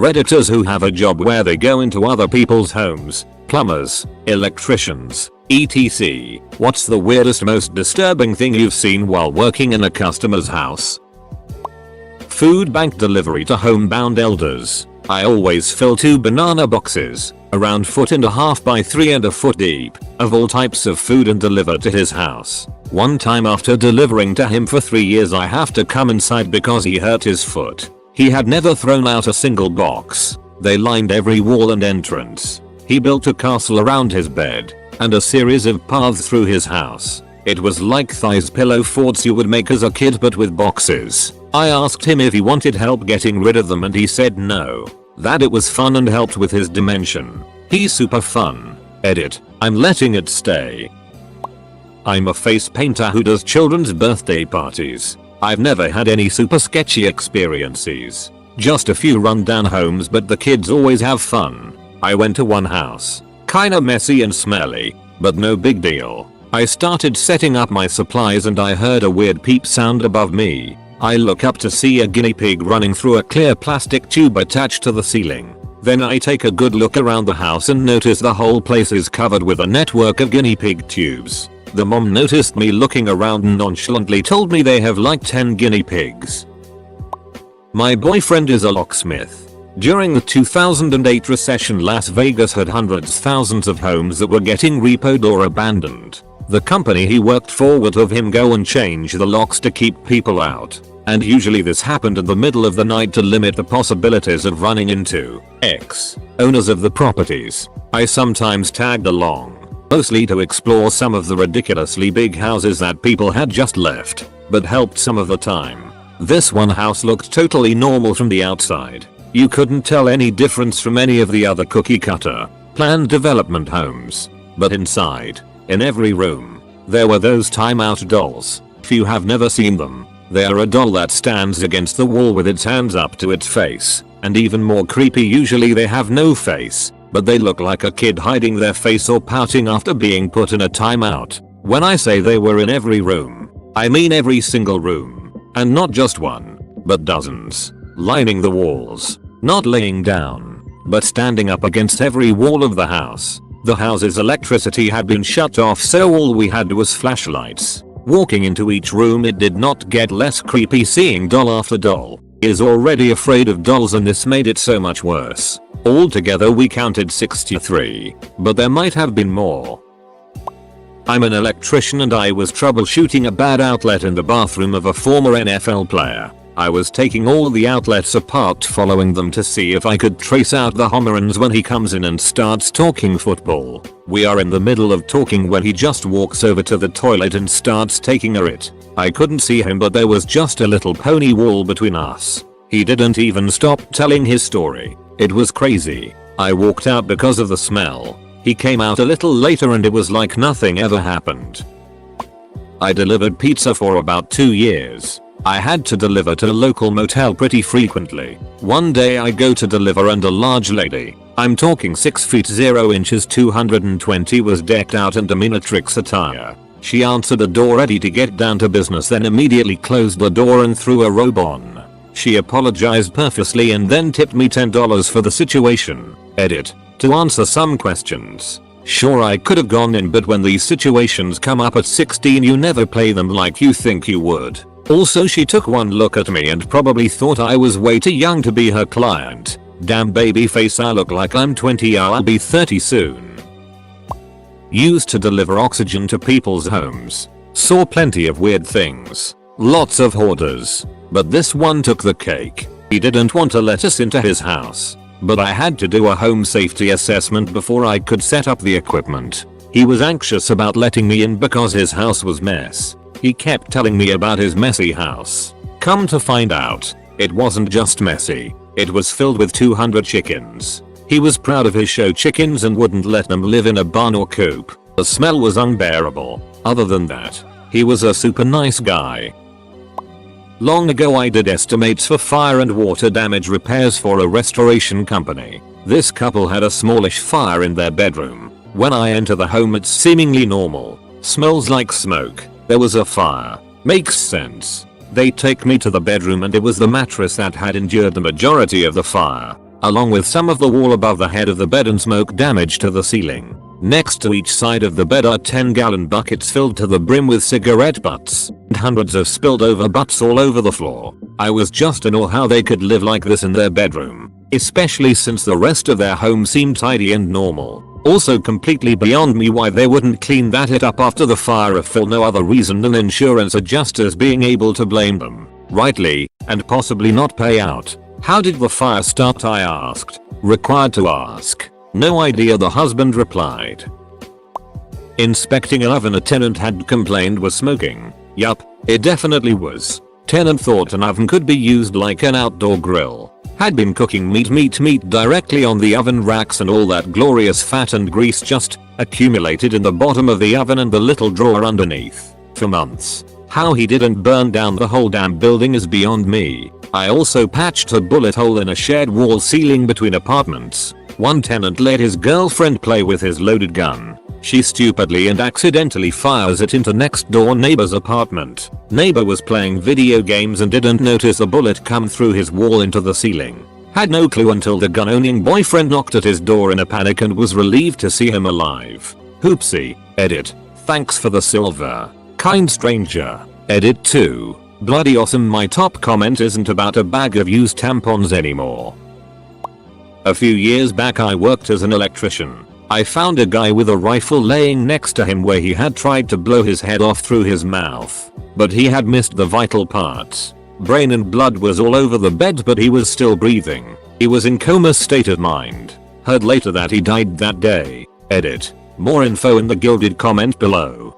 Redditors who have a job where they go into other people's homes, plumbers, electricians, etc. What's the weirdest, most disturbing thing you've seen while working in a customer's house? Food bank delivery to homebound elders. I always fill 2 banana boxes, around 1.5 by 3 foot deep, of all types of food and deliver to his house. One time after delivering to him for 3 years I have to come inside because he hurt his foot. He had never thrown out a single box. They lined every wall and entrance. He built a castle around his bed, and a series of paths through his house. It was like thighs pillow forts you would make as a kid but with boxes. I asked him if he wanted help getting rid of them and he said no. That it was fun and helped with his dimension. He's super fun. Edit. I'm letting it stay. I'm a face painter who does children's birthday parties. I've never had any super sketchy experiences. Just a few rundown homes but the kids always have fun. I went to one house. Kinda messy and smelly, but no big deal. I started setting up my supplies and I heard a weird peep sound above me. I look up to see a guinea pig running through a clear plastic tube attached to the ceiling. Then I take a good look around the house and notice the whole place is covered with a network of guinea pig tubes. The mom noticed me looking around and nonchalantly told me they have like 10 guinea pigs. My boyfriend is a locksmith. During the 2008 recession, Las Vegas had thousands of homes that were getting repoed or abandoned. The company he worked for would have him go and change the locks to keep people out. And usually this happened in the middle of the night to limit the possibilities of running into owners of the properties. I sometimes tagged along, mostly to explore some of the ridiculously big houses that people had just left, but helped some of the time. This one house looked totally normal from the outside. You couldn't tell any difference from any of the other cookie cutter, planned development homes. But inside, in every room, there were those timeout dolls. If you have never seen them, they are a doll that stands against the wall with its hands up to its face, and even more creepy, usually they have no face, but they look like a kid hiding their face or pouting after being put in a timeout. When I say they were in every room, I mean every single room, and not just one, but dozens, lining the walls, not laying down, but standing up against every wall of the house. The house's electricity had been shut off, so all we had was flashlights. Walking into each room, it did not get less creepy seeing doll after doll. He is already afraid of dolls and this made it so much worse. Altogether we counted 63, but there might have been more. I'm an electrician and I was troubleshooting a bad outlet in the bathroom of a former NFL player. I was taking all the outlets apart, following them to see if I could trace out the homerons when he comes in and starts talking football. We are in the middle of talking when he just walks over to the toilet and starts taking a shit. I couldn't see him, but there was just a little pony wall between us. He didn't even stop telling his story. It was crazy. I walked out because of the smell. He came out a little later and it was like nothing ever happened. I delivered pizza for about 2 years. I had to deliver to a local motel pretty frequently. One day I go to deliver and a large lady, I'm talking 6 feet 0 inches 220, was decked out in dominatrix attire. She answered the door ready to get down to business, then immediately closed the door and threw a robe on. She apologized profusely and then tipped me $10 for the situation. Edit. To answer some questions. Sure, I could have gone in, but when these situations come up at 16 you never play them like you think you would. Also, she took one look at me and probably thought I was way too young to be her client. Damn baby face, I look like I'm 20, I'll be 30 soon. Used to deliver oxygen to people's homes. Saw plenty of weird things. Lots of hoarders. But this one took the cake. He didn't want to let us into his house. But I had to do a home safety assessment before I could set up the equipment. He was anxious about letting me in because his house was mess. He kept telling me about his messy house. Come to find out, it wasn't just messy, it was filled with 200 chickens. He was proud of his show chickens and wouldn't let them live in a barn or coop. The smell was unbearable. Other than that, he was a super nice guy. Long ago I did estimates for fire and water damage repairs for a restoration company. This couple had a smallish fire in their bedroom. When I enter the home it's seemingly normal. Smells like smoke. There was a fire. Makes sense. They take me to the bedroom and it was the mattress that had endured the majority of the fire. along with some of the wall above the head of the bed and smoke damage to the ceiling. Next to each side of the bed are 10-gallon buckets filled to the brim with cigarette butts, and hundreds of spilled over butts all over the floor. I was just in awe how they could live like this in their bedroom, especially since the rest of their home seemed tidy and normal. Also completely beyond me why they wouldn't clean that it up after the fire if for no other reason than insurance adjusters being able to blame them, rightly, and possibly not pay out. How did the fire start, I asked. Required to ask. No idea, the husband replied. Inspecting an oven a tenant had complained was smoking. Yup, it definitely was. Tenant thought an oven could be used like an outdoor grill. Had been cooking meat directly on the oven racks, and all that glorious fat and grease just accumulated in the bottom of the oven and the little drawer underneath for months. How he didn't burn down the whole damn building is beyond me. I also patched a bullet hole in a shared wall ceiling between apartments. One tenant let his girlfriend play with his loaded gun. She stupidly and accidentally fires it into next door neighbor's apartment. Neighbor was playing video games and didn't notice a bullet come through his wall into the ceiling. Had no clue until the gun-owning boyfriend knocked at his door in a panic and was relieved to see him alive. Hoopsie. Edit. Thanks for the silver. Kind stranger. Edit 2. Bloody awesome. My top comment isn't about a bag of used tampons anymore. A few years back I worked as an electrician. I found a guy with a rifle laying next to him where he had tried to blow his head off through his mouth, but he had missed the vital parts. Brain and blood was all over the bed, but he was still breathing. He was in coma state of mind. Heard later that he died that day. Edit. More info in the gilded comment below.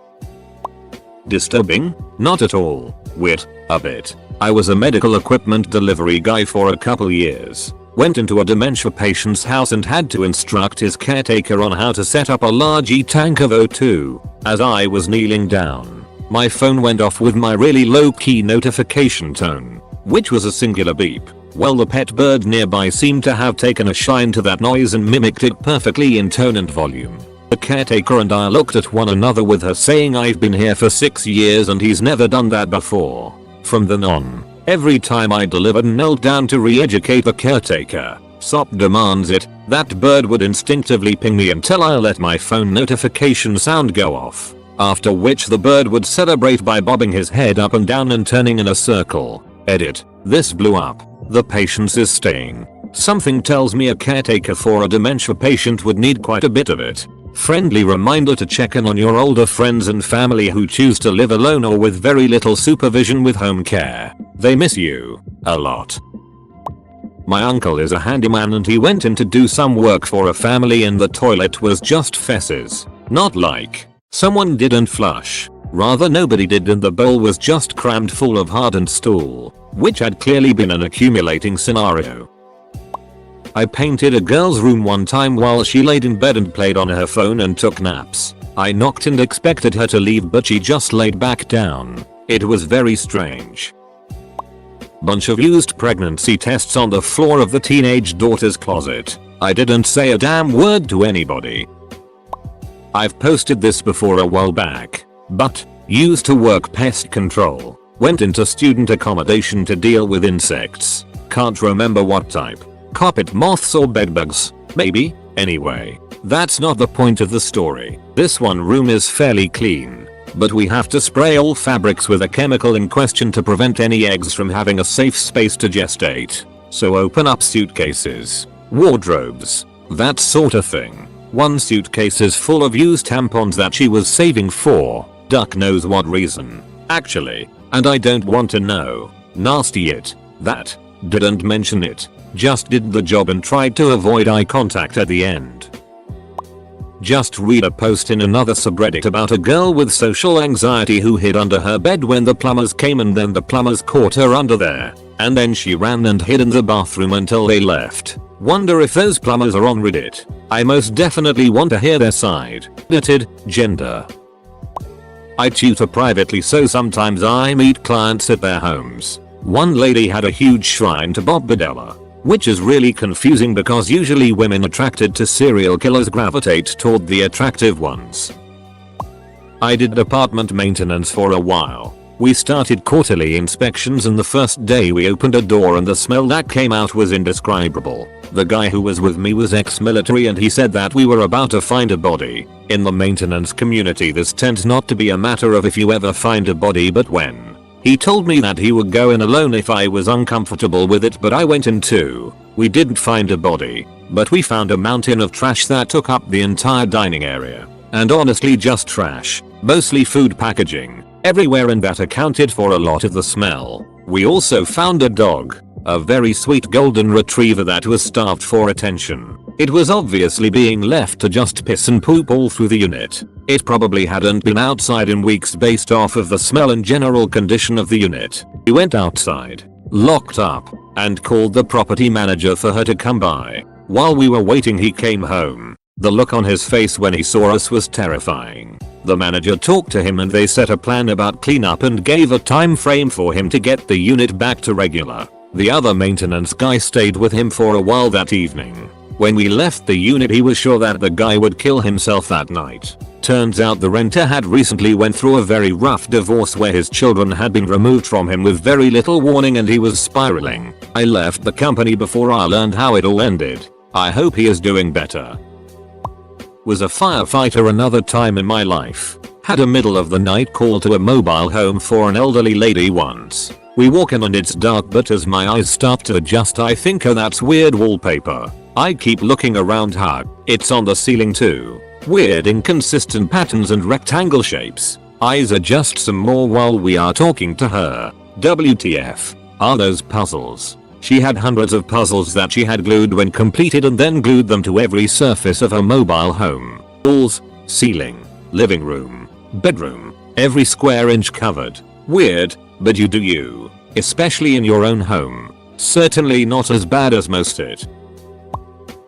Disturbing? Not at all. Weird. A bit. I was a medical equipment delivery guy for a couple years. Went into a dementia patient's house and had to instruct his caretaker on how to set up a large tank of O2. As I was kneeling down, my phone went off with my really low-key notification tone, which was a singular beep. Well, the pet bird nearby seemed to have taken a shine to that noise and mimicked it perfectly in tone and volume. The caretaker and I looked at one another, with her saying, "I've been here for 6 years and he's never done that before." From then on, every time I delivered and knelt down to re-educate the caretaker, SOP demands it, that bird would instinctively ping me until I let my phone notification sound go off. After which the bird would celebrate by bobbing his head up and down and turning in a circle. Edit. This blew up. The patience is staying. Something tells me a caretaker for a dementia patient would need quite a bit of it. Friendly reminder to check in on your older friends and family who choose to live alone or with very little supervision with home care. They miss you a lot. My uncle is a handyman and he went in to do some work for a family and the toilet was just fesses. Not like someone didn't flush. Rather, nobody did, and the bowl was just crammed full of hardened stool, which had clearly been an accumulating scenario. I painted a girl's room one time while she laid in bed and played on her phone and took naps. I knocked and expected her to leave, but she just laid back down. It was very strange. Bunch of used pregnancy tests on the floor of the teenage daughter's closet. I didn't say a damn word to anybody. I've posted this before a while back, but used to work pest control. Went into student accommodation to deal with insects. Can't remember what type. Carpet moths or bedbugs, maybe? Anyway, that's not the point of the story. This one room is fairly clean, but we have to spray all fabrics with a chemical in question to prevent any eggs from having a safe space to gestate. So open up suitcases, wardrobes, that sort of thing. One suitcase is full of used tampons that she was saving for duck knows what reason. Actually, and I don't want to know. Nasty it. That. Didn't mention it. Just did the job and tried to avoid eye contact at the end. Just read a post in another subreddit about a girl with social anxiety who hid under her bed when the plumbers came, and then the plumbers caught her under there. And then she ran and hid in the bathroom until they left. Wonder if those plumbers are on Reddit. I most definitely want to hear their side. Edited. Gender. I tutor privately, so sometimes I meet clients at their homes. One lady had a huge shrine to Bob Bidella, which is really confusing because usually women attracted to serial killers gravitate toward the attractive ones. I did apartment maintenance for a while. We started quarterly inspections and the first day we opened a door and the smell that came out was indescribable. The guy who was with me was ex-military and he said that we were about to find a body. In the maintenance community this tends not to be a matter of if you ever find a body but when. He told me that he would go in alone if I was uncomfortable with it, but I went in too. We didn't find a body, but we found a mountain of trash that took up the entire dining area. And honestly just trash, mostly food packaging, everywhere, and that accounted for a lot of the smell. We also found a dog, a very sweet golden retriever that was starved for attention. It was obviously being left to just piss and poop all through the unit. It probably hadn't been outside in weeks based off of the smell and general condition of the unit. We went outside, locked up, and called the property manager for her to come by. While we were waiting he came home. The look on his face when he saw us was terrifying. The manager talked to him and they set a plan about cleanup and gave a time frame for him to get the unit back to regular. The other maintenance guy stayed with him for a while that evening. When we left the unit he was sure that the guy would kill himself that night. Turns out the renter had recently went through a very rough divorce where his children had been removed from him with very little warning and he was spiraling. I left the company before I learned how it all ended. I hope he is doing better. Was a firefighter another time in my life. Had a middle of the night call to a mobile home for an elderly lady once. We walk in and it's dark, but as my eyes start to adjust I think, oh that's weird wallpaper. I keep looking around hard. It's on the ceiling too. Weird inconsistent patterns and rectangle shapes. Eyes adjust some more while we are talking to her. WTF are those puzzles? She had hundreds of puzzles that she had glued when completed and then glued them to every surface of her mobile home. Walls, ceiling, living room, bedroom, every square inch covered. Weird, but you do you. Especially in your own home. Certainly not as bad as most it.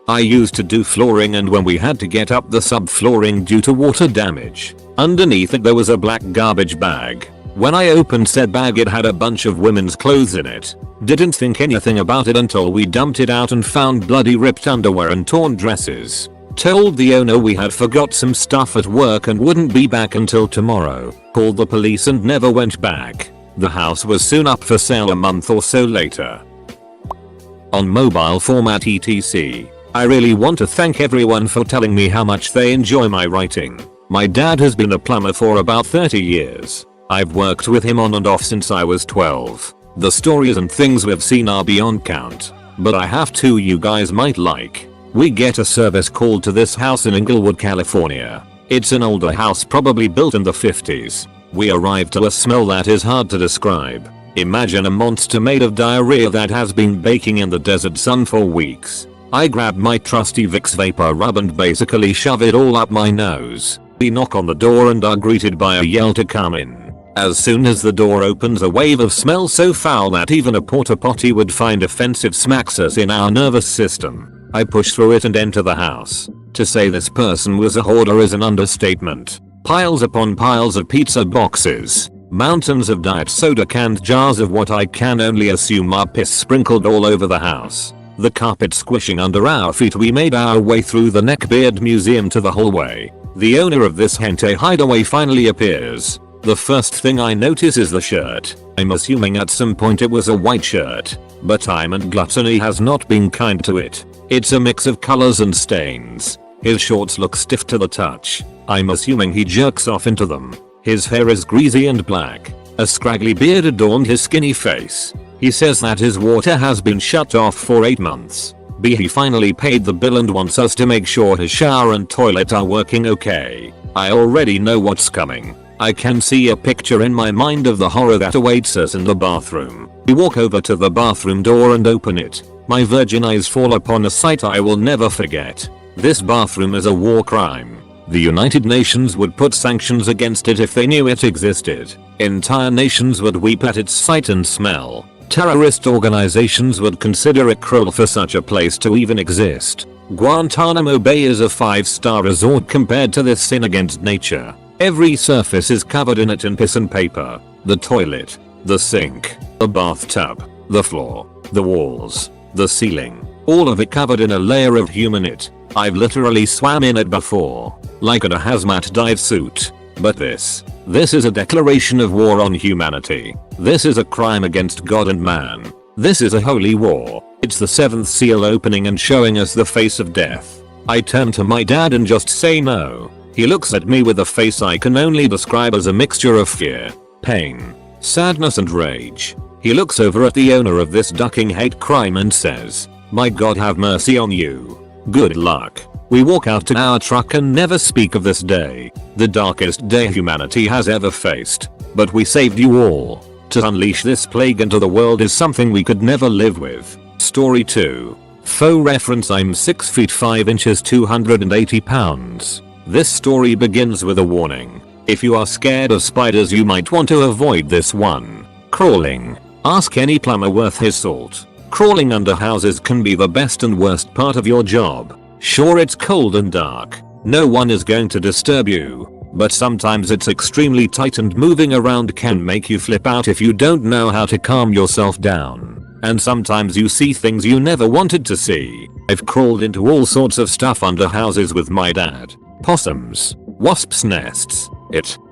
I used to do flooring and when we had to get up the subflooring due to water damage, underneath it there was a black garbage bag. When I opened said bag it had a bunch of women's clothes in it. Didn't think anything about it until we dumped it out and found bloody ripped underwear and torn dresses. Told the owner we had forgot some stuff at work and wouldn't be back until tomorrow. Called the police and never went back. The house was soon up for sale a month or so later. On mobile format etc. I really want to thank everyone for telling me how much they enjoy my writing. My dad has been a plumber for about 30 years. I've worked with him on and off since I was 12. The stories and things we've seen are beyond count. But I have two you guys might like. We get a service call to this house in Inglewood, California. It's an older house probably built in the 50s. We arrive to a smell that is hard to describe. Imagine a monster made of diarrhea that has been baking in the desert sun for weeks. I grab my trusty Vicks vapor rub and basically shove it all up my nose. We knock on the door and are greeted by a yell to come in. As soon as the door opens a wave of smell so foul that even a porta potty would find offensive smacks us in our nervous system. I push through it and enter the house. To say this person was a hoarder is an understatement. Piles upon piles of pizza boxes. Mountains of diet soda canned jars of what I can only assume are piss sprinkled all over the house. The carpet squishing under our feet we made our way through the neckbeard museum to the hallway. The owner of this hentai hideaway finally appears. The first thing I notice is the shirt. I'm assuming at some point it was a white shirt. But time and gluttony has not been kind to it. It's a mix of colors and stains. His shorts look stiff to the touch. I'm assuming he jerks off into them. His hair is greasy and black. A scraggly beard adorned his skinny face. He says that his water has been shut off for 8 months. B. He finally paid the bill and wants us to make sure his shower and toilet are working okay. I already know what's coming. I can see a picture in my mind of the horror that awaits us in the bathroom. We walk over to the bathroom door and open it. My virgin eyes fall upon a sight I will never forget. This bathroom is a war crime. The United Nations would put sanctions against it if they knew it existed. Entire nations would weep at its sight and smell. Terrorist organizations would consider it cruel for such a place to even exist. Guantanamo Bay is a 5-star resort compared to this sin against nature. Every surface is covered in it in piss and paper. The toilet, the sink, the bathtub, the floor, the walls, the ceiling. All of it covered in a layer of human it. I've literally swam in it before. Like in a hazmat dive suit. But this is a declaration of war on humanity. This is a crime against God and man. This is a holy war. It's the 7th seal opening and showing us the face of death. I turn to my dad and just say no. He looks at me with a face I can only describe as a mixture of fear, pain, sadness and rage. He looks over at the owner of this ducking hate crime and says, "My God, have mercy on you. Good luck." We walk out to our truck and never speak of this day, the darkest day humanity has ever faced. But we saved you all. To unleash this plague into the world is something we could never live with. Story 2. Faux reference: I'm 6 feet 5 inches 280 pounds. This story begins with a warning. If you are scared of spiders, you might want to avoid this one. Crawling. Ask any plumber worth his salt. Crawling under houses can be the best and worst part of your job. Sure, it's cold and dark. No one is going to disturb you. But sometimes it's extremely tight and moving around can make you flip out if you don't know how to calm yourself down. And sometimes you see things you never wanted to see. I've crawled into all sorts of stuff under houses with my dad. Possums, wasps' nests,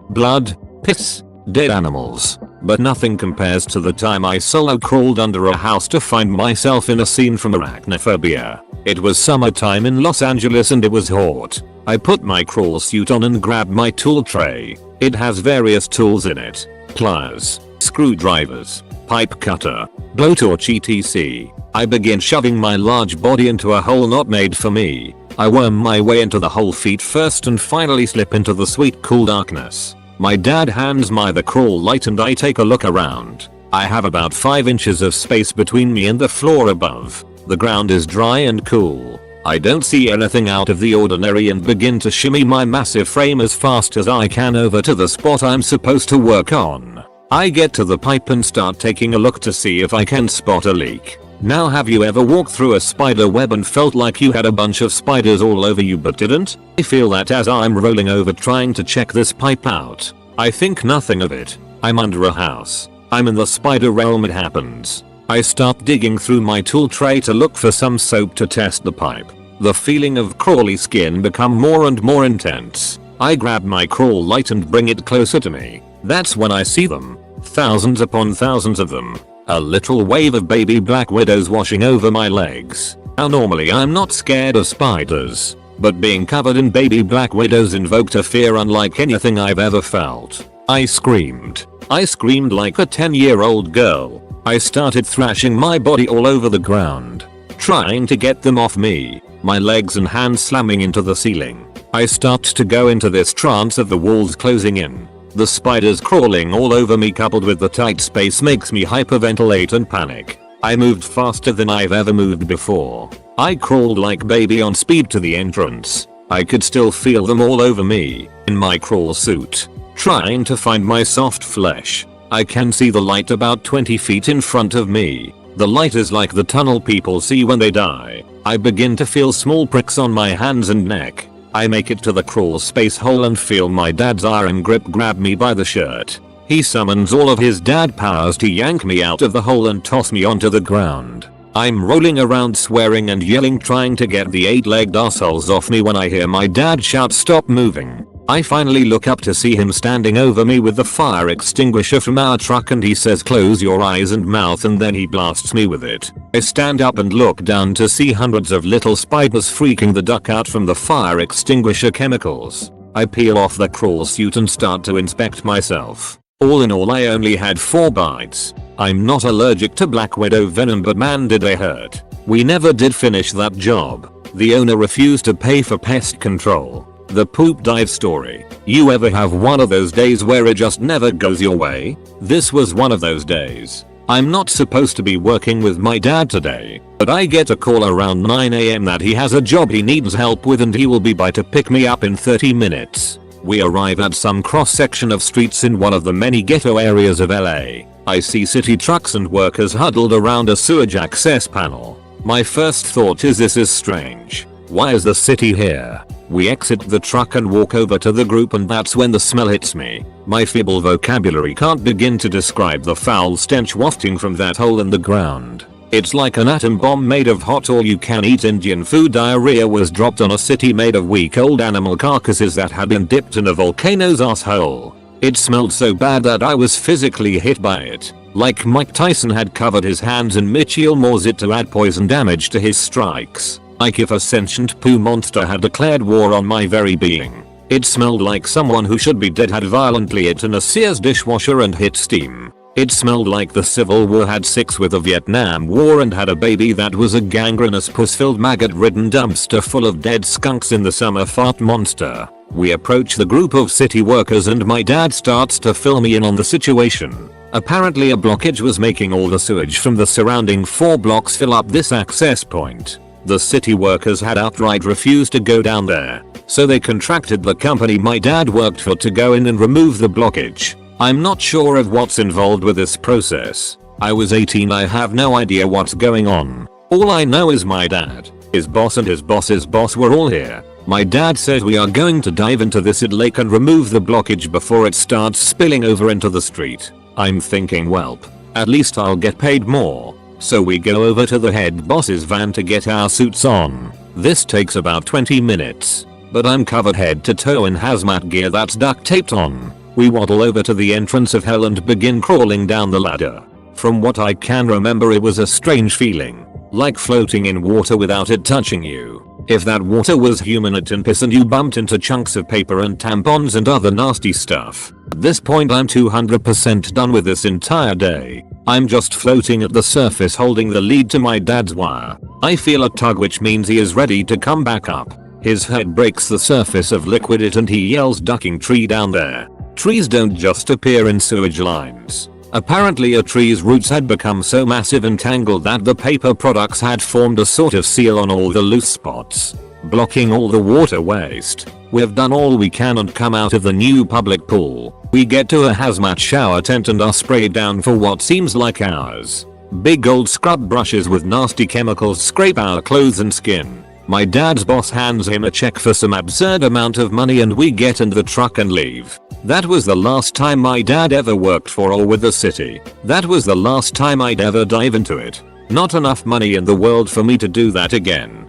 blood, piss, dead animals. But nothing compares to the time I solo crawled under a house to find myself in a scene from Arachnophobia. It was summertime in Los Angeles and it was hot. I put my crawl suit on and grabbed my tool tray. It has various tools in it. Pliers, screwdrivers, pipe cutter, blowtorch etc. I begin shoving my large body into a hole not made for me. I worm my way into the hole feet first and finally slip into the sweet cool darkness. My dad hands me the crawl light and I take a look around. I have about 5 inches of space between me and the floor above. The ground is dry and cool. I don't see anything out of the ordinary and begin to shimmy my massive frame as fast as I can over to the spot I'm supposed to work on. I get to the pipe and start taking a look to see if I can spot a leak. Now, have you ever walked through a spider web and felt like you had a bunch of spiders all over you but didn't? I feel that as I'm rolling over trying to check this pipe out. I think nothing of it. I'm under a house. I'm in the spider realm. It happens. I start digging through my tool tray to look for some soap to test the pipe. The feeling of crawly skin become more and more intense. I grab my crawl light and bring it closer to me. That's when I see them. Thousands upon thousands of them. A literal wave of baby black widows washing over my legs. Now, normally I'm not scared of spiders, but being covered in baby black widows invoked a fear unlike anything I've ever felt. I screamed. I screamed like a 10-year-old girl. I started thrashing my body all over the ground, trying to get them off me, my legs and hands slamming into the ceiling. I start to go into this trance of the walls closing in. The spiders crawling all over me coupled with the tight space makes me hyperventilate and panic. I moved faster than I've ever moved before. I crawled like baby on speed to the entrance. I could still feel them all over me, in my crawl suit, trying to find my soft flesh. I can see the light about 20 feet in front of me. The light is like the tunnel people see when they die. I begin to feel small pricks on my hands and neck. I make it to the crawl space hole and feel my dad's iron grip grab me by the shirt. He summons all of his dad powers to yank me out of the hole and toss me onto the ground. I'm rolling around swearing and yelling trying to get the 8-legged assholes off me when I hear my dad shout, "Stop moving." I finally look up to see him standing over me with the fire extinguisher from our truck and he says, "Close your eyes and mouth," and then he blasts me with it. I stand up and look down to see hundreds of little spiders freaking the duck out from the fire extinguisher chemicals. I peel off the crawl suit and start to inspect myself. All in all, I only had 4 bites. I'm not allergic to black widow venom, but man did they hurt. We never did finish that job. The owner refused to pay for pest control. The poop dive story. You ever have one of those days where it just never goes your way? This was one of those days. I'm not supposed to be working with my dad today, but I get a call around 9 AM that he has a job he needs help with and he will be by to pick me up in 30 minutes. We arrive at some cross section of streets in one of the many ghetto areas of LA. I see city trucks and workers huddled around a sewage access panel. My first thought is, this is strange. Why is the city here? We exit the truck and walk over to the group, and that's when the smell hits me. My feeble vocabulary can't begin to describe the foul stench wafting from that hole in the ground. It's like an atom bomb made of hot all-you-can-eat Indian food. Diarrhea was dropped on a city made of week-old animal carcasses that had been dipped in a volcano's asshole. It smelled so bad that I was physically hit by it. Like Mike Tyson had covered his hands in Mitchell Morzit to add poison damage to his strikes. Like if a sentient poo monster had declared war on my very being. It smelled like someone who should be dead had violently eaten a Sears dishwasher and hit steam. It smelled like the Civil War had sex with the Vietnam War and had a baby that was a gangrenous puss-filled maggot-ridden dumpster full of dead skunks in the summer fart monster. We approach the group of city workers and my dad starts to fill me in on the situation. Apparently a blockage was making all the sewage from the surrounding 4 blocks fill up this access point. The city workers had outright refused to go down there, so they contracted the company my dad worked for to go in and remove the blockage. I'm not sure of what's involved with this process. I was 18, I have no idea what's going on. All I know is my dad, his boss and his boss's boss were all here. My dad says we are going to dive into this lake and remove the blockage before it starts spilling over into the street. I'm thinking, welp, at least I'll get paid more. So we go over to the head boss's van to get our suits on. This takes about 20 minutes, but I'm covered head to toe in hazmat gear that's duct taped on. We waddle over to the entrance of hell and begin crawling down the ladder. From what I can remember, it was a strange feeling, like floating in water without it touching you. If that water was human and piss and you bumped into chunks of paper and tampons and other nasty stuff. At this point I'm 200% done with this entire day. I'm just floating at the surface holding the lead to my dad's wire. I feel a tug, which means he is ready to come back up. His head breaks the surface of liquid and he yells, "Ducking tree down there." Trees don't just appear in sewage lines. Apparently a tree's roots had become so massive and tangled that the paper products had formed a sort of seal on all the loose spots, blocking all the water waste. We've done all we can and come out of the new public pool. We get to a hazmat shower tent and are sprayed down for what seems like hours. Big old scrub brushes with nasty chemicals scrape our clothes and skin. My dad's boss hands him a check for some absurd amount of money and we get in the truck and leave. That was the last time my dad ever worked for or with the city. That was the last time I'd ever dive into it. Not enough money in the world for me to do that again.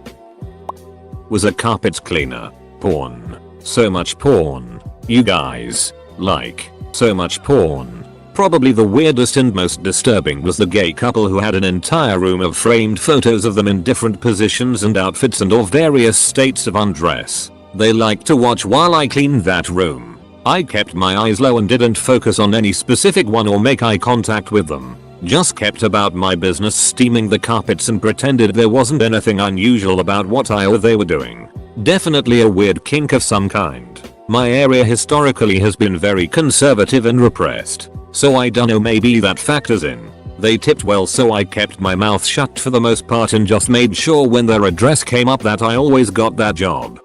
Was a carpet cleaner. Porn. So much porn. You guys. Like. So much porn. Probably the weirdest and most disturbing was the gay couple who had an entire room of framed photos of them in different positions and outfits and of various states of undress. They liked to watch while I cleaned that room. I kept my eyes low and didn't focus on any specific one or make eye contact with them. Just kept about my business steaming the carpets and pretended there wasn't anything unusual about what I or they were doing. Definitely a weird kink of some kind. My area historically has been very conservative and repressed. So I dunno, maybe that factors in. They tipped well, so I kept my mouth shut for the most part and just made sure when their address came up that I always got that job.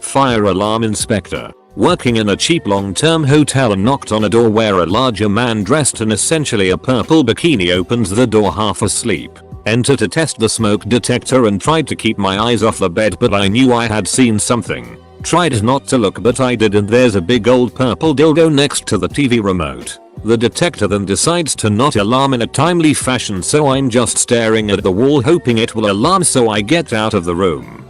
Fire alarm inspector. Working in a cheap long-term hotel and knocked on a door where a larger man dressed in essentially a purple bikini opens the door half asleep. Enter to test the smoke detector and tried to keep my eyes off the bed, but I knew I had seen something. Tried not to look, but I did, and there's a big old purple dildo next to the TV remote. The detector then decides to not alarm in a timely fashion, so I'm just staring at the wall hoping it will alarm, so I get out of the room.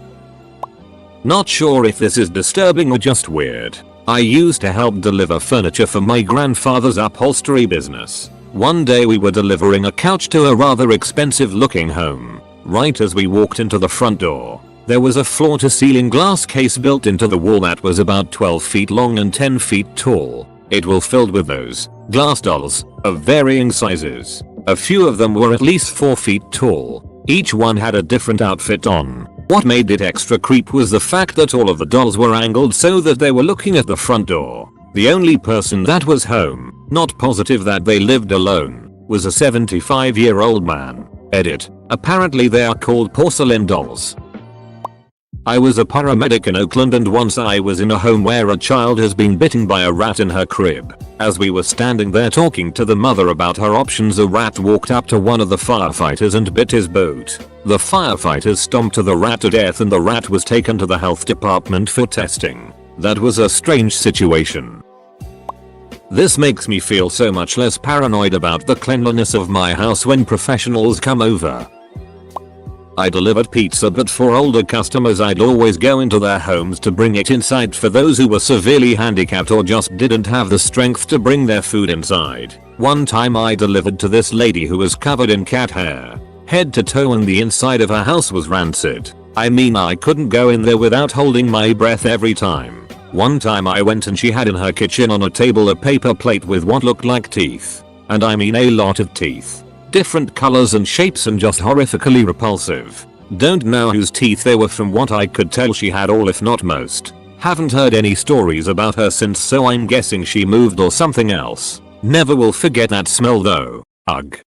Not sure if this is disturbing or just weird. I used to help deliver furniture for my grandfather's upholstery business. One day we were delivering a couch to a rather expensive looking home. Right as we walked into the front door, there was a floor-to-ceiling glass case built into the wall that was about 12 feet long and 10 feet tall. It was filled with those glass dolls of varying sizes. A few of them were at least 4 feet tall. Each one had a different outfit on. What made it extra creep was the fact that all of the dolls were angled so that they were looking at the front door. The only person that was home, not positive that they lived alone, was a 75-year-old man. Edit. Apparently they are called porcelain dolls. I was a paramedic in Oakland, and once I was in a home where a child has been bitten by a rat in her crib. As we were standing there talking to the mother about her options, a rat walked up to one of the firefighters and bit his boot. The firefighters stomped the rat to death and the rat was taken to the health department for testing. That was a strange situation. This makes me feel so much less paranoid about the cleanliness of my house when professionals come over. I delivered pizza, but for older customers I'd always go into their homes to bring it inside for those who were severely handicapped or just didn't have the strength to bring their food inside. One time I delivered to this lady who was covered in cat hair, head to toe, and the inside of her house was rancid. I mean, I couldn't go in there without holding my breath every time. One time I went and she had in her kitchen on a table a paper plate with what looked like teeth. And I mean a lot of teeth. Different colors and shapes and just horrifically repulsive. Don't know whose teeth they were. From what I could tell she had all if not most. Haven't heard any stories about her since, so I'm guessing she moved or something else. Never will forget that smell though. Ugh.